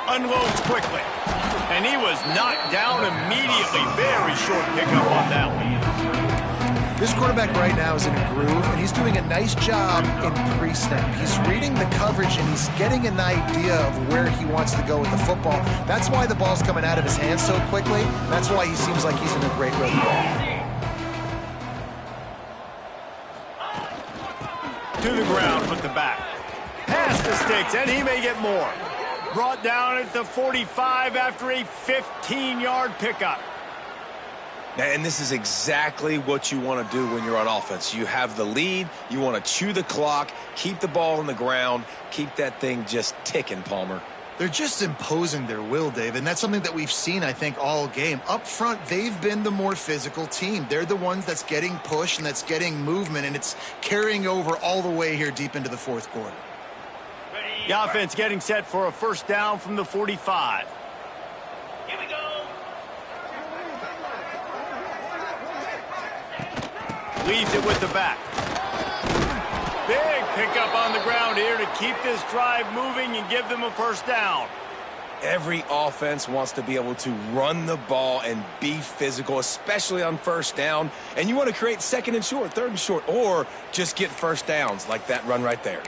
Unloads quickly. And he was knocked down immediately. Very short pickup on that one. This quarterback right now is in a groove, and he's doing a nice job in pre-snap. He's reading the coverage, and he's getting an idea of where he wants to go with the football. That's why the ball's coming out of his hands so quickly. That's why he seems like he's in a great rhythm. To the ground with the back. Past the sticks, and he may get more. Brought down at the 45 after a 15-yard pickup. And this is exactly what you want to do when you're on offense. You have the lead. You want to chew the clock, keep the ball on the ground, keep that thing just ticking, Palmer. They're just imposing their will, Dave, and that's something that we've seen, I think, all game. Up front, they've been the more physical team. They're the ones that's getting pushed and that's getting movement, and it's carrying over all the way here deep into the fourth quarter. The offense getting set for a first down from the 45. Here we go. Leaves it with the back. Big pickup on the ground here to keep this drive moving and give them a first down. Every offense wants to be able to run the ball and be physical, especially on first down. And you want to create second and short, third and short, or just get first downs like that run right there.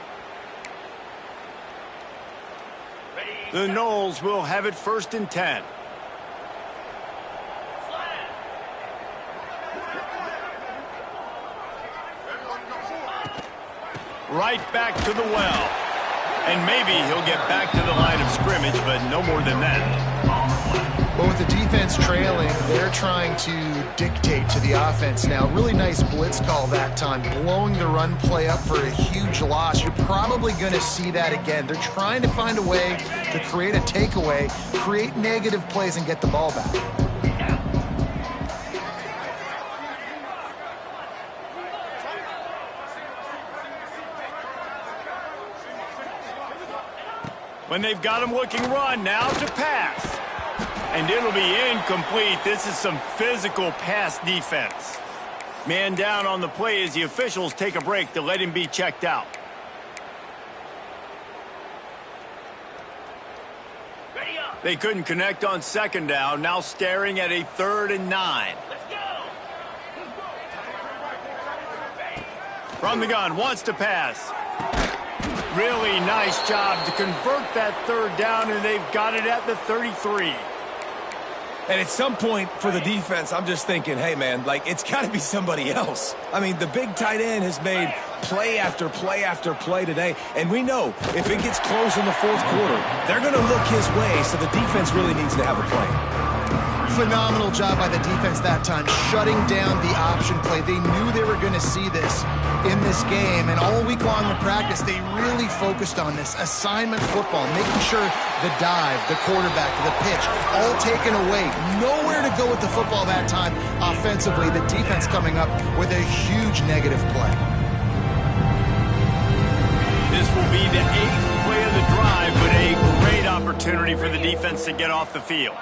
The Noles will have it 1st and 10. right back to the well. And maybe he'll get back to the line of scrimmage, but no more than that. Well, with the defense trailing, they're trying to dictate to the offense now. Really nice blitz call that time, blowing the run play up for a huge loss. You're probably going to see that again. They're trying to find a way to create a takeaway, create negative plays, and get the ball back. When they've got him looking run, now to pass. And it'll be incomplete. This is some physical pass defense. Man down on the play as the officials take a break to let him be checked out. They couldn't connect on second down, now staring at a 3rd and 9. From the gun, wants to pass. Really nice job to convert that 3rd down, and they've got it at the 33. And at some point for the defense, I'm just thinking, hey, man, like, it's got to be somebody else. I mean, the big tight end has made play after play after play today. And we know if it gets close in the 4th quarter, they're going to look his way, so the defense really needs to have a plan. Phenomenal job by the defense that time, shutting down the option play. They knew they were going to see this in this game, and all week long in practice, they really focused on this assignment football, making sure the dive, the quarterback, the pitch, all taken away. Nowhere to go with the football that time offensively. The defense coming up with a huge negative play. This will be the 8th play of the drive, but a great opportunity for the defense to get off the field.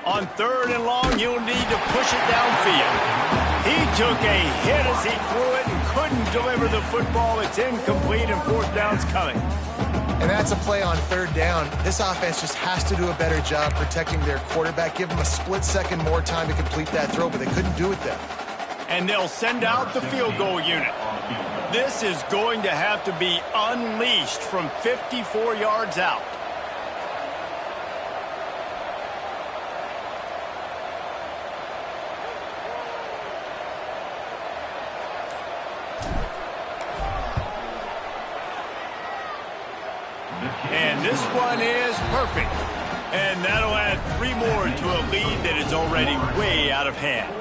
On 3rd and long, you'll need to push it downfield. He took a hit as he threw it and couldn't deliver the football. It's incomplete, and 4th down's coming. And that's a play on 3rd down. This offense just has to do a better job protecting their quarterback. Give them a split second more time to complete that throw, but they couldn't do it there. And they'll send out the field goal unit. This is going to have to be unleashed from 54 yards out. And this one is perfect. And that'll add 3 more to a lead that is already way out of hand.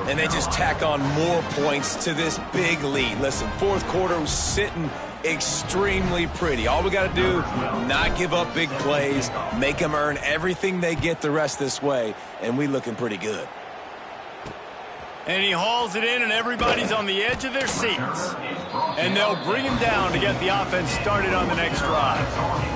And they just tack on more points to this big lead. Listen, 4th quarter was sitting extremely pretty. All we got to do, not give up big plays, make them earn everything they get the rest this way, and we looking pretty good. And he hauls it in, and everybody's on the edge of their seats. And they'll bring him down to get the offense started on the next drive.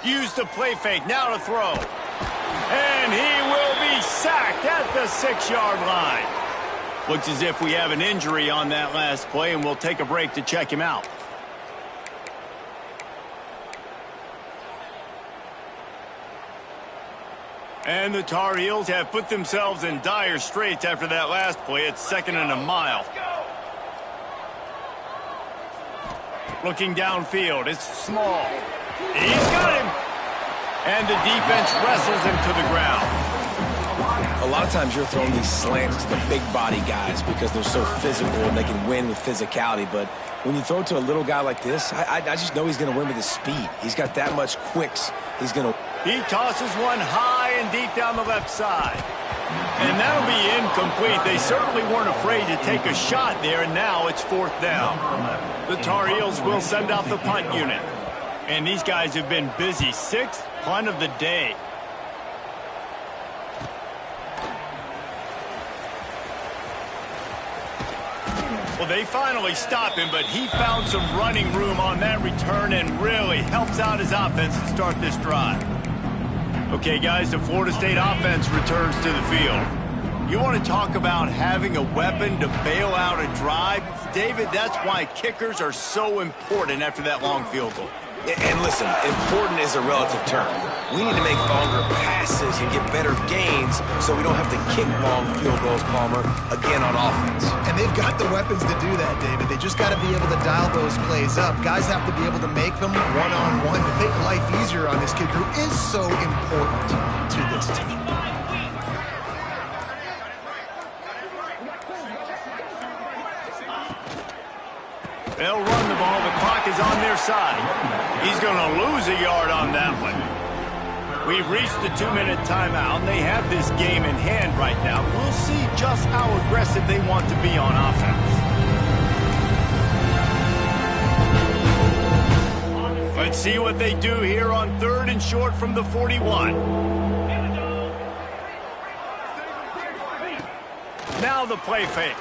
Use the play fake, now to throw. And he will be sacked at the 6-yard line. Looks as if we have an injury on that last play, and we'll take a break to check him out. And the Tar Heels have put themselves in dire straits after that last play. It's 2nd and a mile. Looking downfield, it's Small. He's got him. And the defense wrestles him to the ground. A lot of times you're throwing these slants to the big body guys because they're so physical and they can win with physicality. But when you throw it to a little guy like this, I just know he's going to win with his speed. He's got that much quicks. He's going to... He tosses one high and deep down the left side. And that'll be incomplete. They certainly weren't afraid to take a shot there, and now it's 4th down. The Tar Heels will send out the punt unit. And these guys have been busy. 6th punt of the day. Well, they finally stop him, but he found some running room on that return and really helps out his offense to start this drive. Okay, guys, the Florida State offense returns to the field. You want to talk about having a weapon to bail out a drive? David, that's why kickers are so important after that long field goal. And listen, important is a relative term. We need to make longer passes and get better gains so we don't have to kick long field goals, Palmer, again on offense. And they've got the weapons to do that, David. They just got to be able to dial those plays up. Guys have to be able to make them one-on-one to make life easier on this kid who is so important to this team. They'll run the ball. The clock is on their side. He's going to lose a yard on that one. We've reached the 2-minute timeout, and they have this game in hand right now. We'll see just how aggressive they want to be on offense. Let's see what they do here on 3rd and short from the 41. Now the play fake.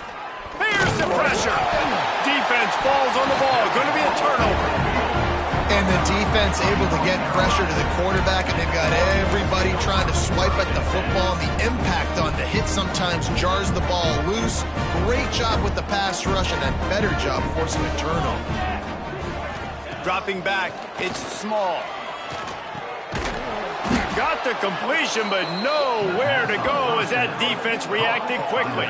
Here's the pressure. Defense falls on the ball. Going to be a turnover. And the defense able to get pressure to the quarterback, and they've got everybody trying to swipe at the football. And the impact on the hit sometimes jars the ball loose. Great job with the pass rush, and a better job forcing a turnover. Dropping back, it's Small. Got the completion, but nowhere to go as that defense reacted quickly.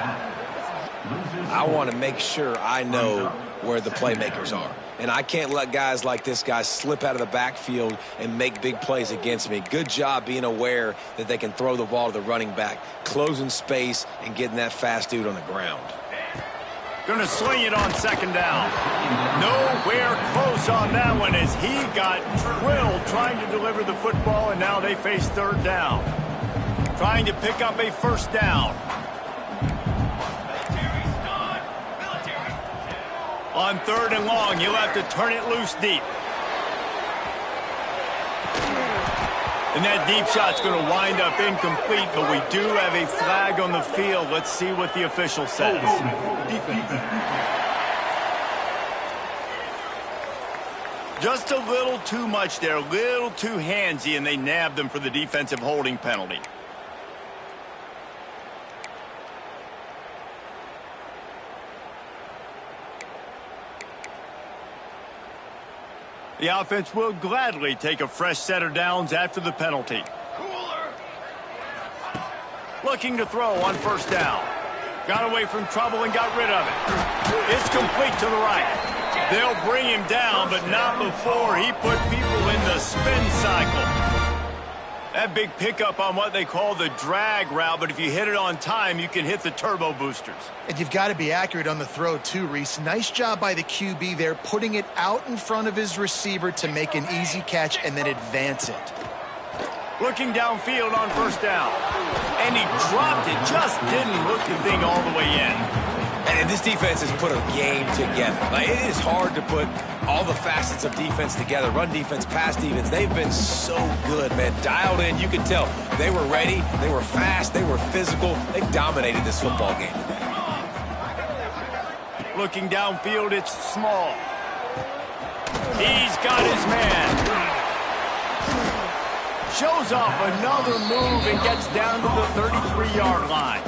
I want to make sure I know where the playmakers are. And I can't let guys like this guy slip out of the backfield and make big plays against me. Good job being aware that they can throw the ball to the running back, closing space, and getting that fast dude on the ground. Going to swing it on 2nd down. Nowhere close on that one as he got drilled trying to deliver the football, and now they face 3rd down. Trying to pick up a 1st down. On 3rd and long, you'll have to turn it loose deep. And that deep shot's going to wind up incomplete, but we do have a flag on the field. Let's see what the official says. Just a little too much there, a little too handsy, and they nabbed them for the defensive holding penalty. The offense will gladly take a fresh set of downs after the penalty. Looking to throw on 1st down. Got away from trouble and got rid of it. It's complete to the right. They'll bring him down, but not before he put people in the spin cycle. That big pickup on what they call the drag route, but if you hit it on time, you can hit the turbo boosters. And you've got to be accurate on the throw too, Reese. Nice job by the QB there, putting it out in front of his receiver to make an easy catch and then advance it. Looking downfield on 1st down. And he dropped it, just didn't hook the thing all the way in. And this defense has put a game together. Like, it is hard to put all the facets of defense together. Run defense, pass defense. They've been so good, man. Dialed in. You can tell they were ready. They were fast. They were physical. They dominated this football game. Looking downfield, it's Small. He's got his man. Shows off another move and gets down to the 33-yard line.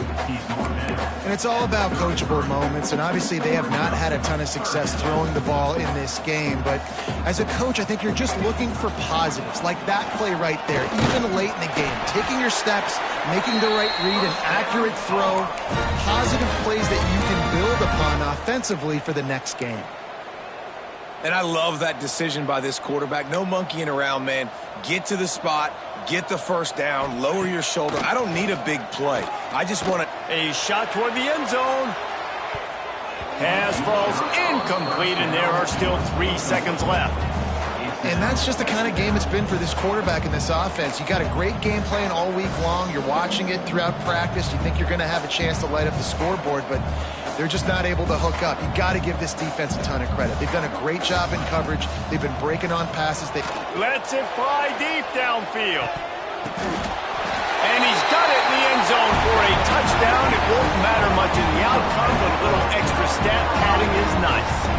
And it's all about coachable moments, and obviously they have not had a ton of success throwing the ball in this game. But as a coach, I think you're just looking for positives, like that play right there, even late in the game. Taking your steps, making the right read, an accurate throw, positive plays that you can build upon offensively for the next game. And I love that decision by this quarterback. No monkeying around, man. Get to the spot, get the 1st down, lower your shoulder. I don't need a big play. I just want a shot toward the end zone. Pass falls incomplete, and there are still 3 seconds left. And that's just the kind of game it's been for this quarterback in this offense. You got a great game plan all week long. You're watching it throughout practice. You think you're going to have a chance to light up the scoreboard, but they're just not able to hook up. You got to give this defense a ton of credit. They've done a great job in coverage. They've been breaking on passes. Lets it fly deep downfield. And he's got it in the end zone for a touchdown. It won't matter much in the outcome, but a little extra stat padding is nice.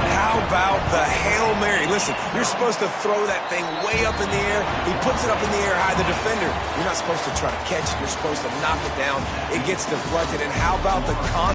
How about the Hail Mary? Listen, you're supposed to throw that thing way up in the air. He puts it up in the air high, the defender. You're not supposed to try to catch it. You're supposed to knock it down. It gets deflected. And how about the